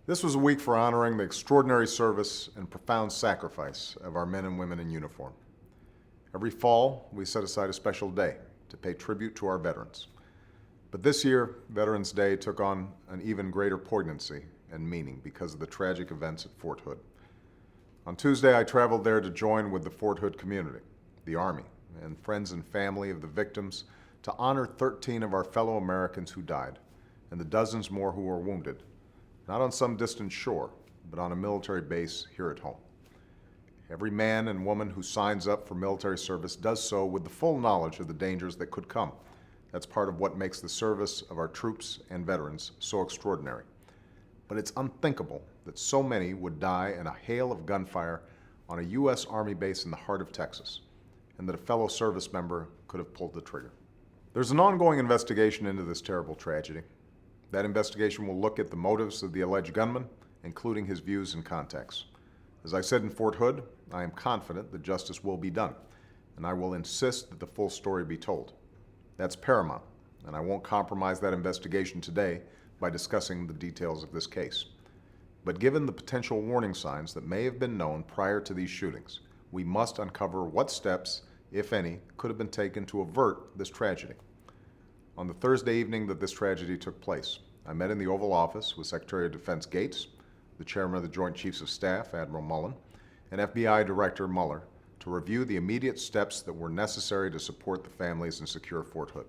This was a week for honoring the extraordinary service and profound sacrifice of our men and women in uniform. Every fall, we set aside a special day to pay tribute to our veterans. But this year, Veterans Day took on an even greater poignancy and meaning because of the tragic events at Fort Hood. On Tuesday, I traveled there to join with the Fort Hood community, the Army, and friends and family of the victims to honor 13 of our fellow Americans who died and the dozens more who were wounded, not on some distant shore, but on a military base here at home. Every man and woman who signs up for military service does so with the full knowledge of the dangers that could come. That's part of what makes the service of our troops and veterans so extraordinary. But it's unthinkable that so many would die in a hail of gunfire on a U.S. Army base in the heart of Texas, and that a fellow service member could have pulled the trigger. There's an ongoing investigation into this terrible tragedy. That investigation will look at the motives of the alleged gunman, including his views and contacts. As I said in Fort Hood, I am confident that justice will be done, and I will insist that the full story be told. That's paramount, and I won't compromise that investigation today by discussing the details of this case. But given the potential warning signs that may have been known prior to these shootings, we must uncover what steps, if any, could have been taken to avert this tragedy. On the Thursday evening that this tragedy took place, I met in the Oval Office with Secretary of Defense Gates, the Chairman of the Joint Chiefs of Staff, Admiral Mullen, and FBI Director Mueller to review the immediate steps that were necessary to support the families and secure Fort Hood.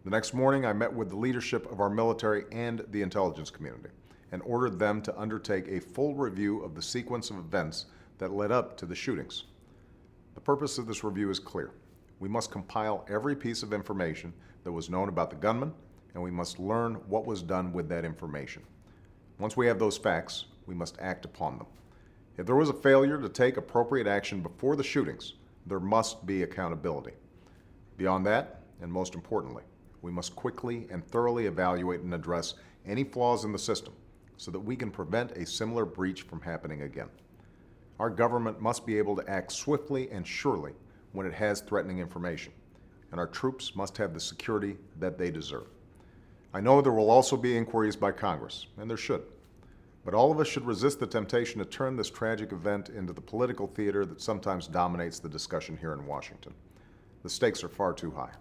The next morning, I met with the leadership of our military and the intelligence community and ordered them to undertake a full review of the sequence of events that led up to the shootings. The purpose of this review is clear. We must compile every piece of information that was known about the gunman, and we must learn what was done with that information. Once we have those facts, we must act upon them. If there was a failure to take appropriate action before the shootings, there must be accountability. Beyond that, and most importantly, we must quickly and thoroughly evaluate and address any flaws in the system so that we can prevent a similar breach from happening again. Our government must be able to act swiftly and surely when it has threatening information, and our troops must have the security that they deserve. I know there will also be inquiries by Congress, and there should, but all of us should resist the temptation to turn this tragic event into the political theater that sometimes dominates the discussion here in Washington. The stakes are far too high.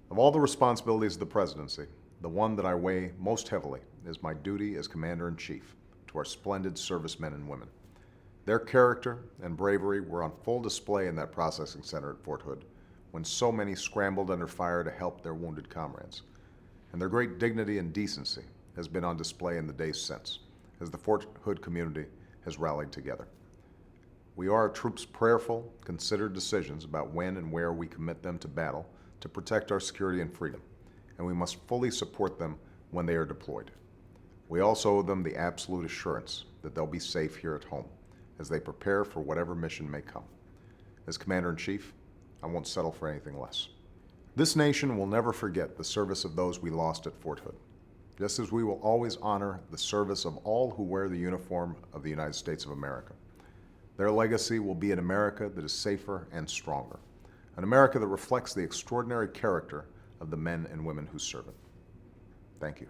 Of all the responsibilities of the presidency, the one that I weigh most heavily is my duty as Commander-in-Chief to our splendid servicemen and women. Their character and bravery were on full display in that processing center at Fort Hood when so many scrambled under fire to help their wounded comrades. And their great dignity and decency has been on display in the days since, as the Fort Hood community has rallied together. We owe our troops prayerful, considered decisions about when and where we commit them to battle to protect our security and freedom, and we must fully support them when they are deployed. We also owe them the absolute assurance that they'll be safe here at home as they prepare for whatever mission may come. As Commander-in-Chief, I won't settle for anything less. This nation will never forget the service of those we lost at Fort Hood, just as we will always honor the service of all who wear the uniform of the United States of America. Their legacy will be an America that is safer and stronger, an America that reflects the extraordinary character of the men and women who serve it. Thank you.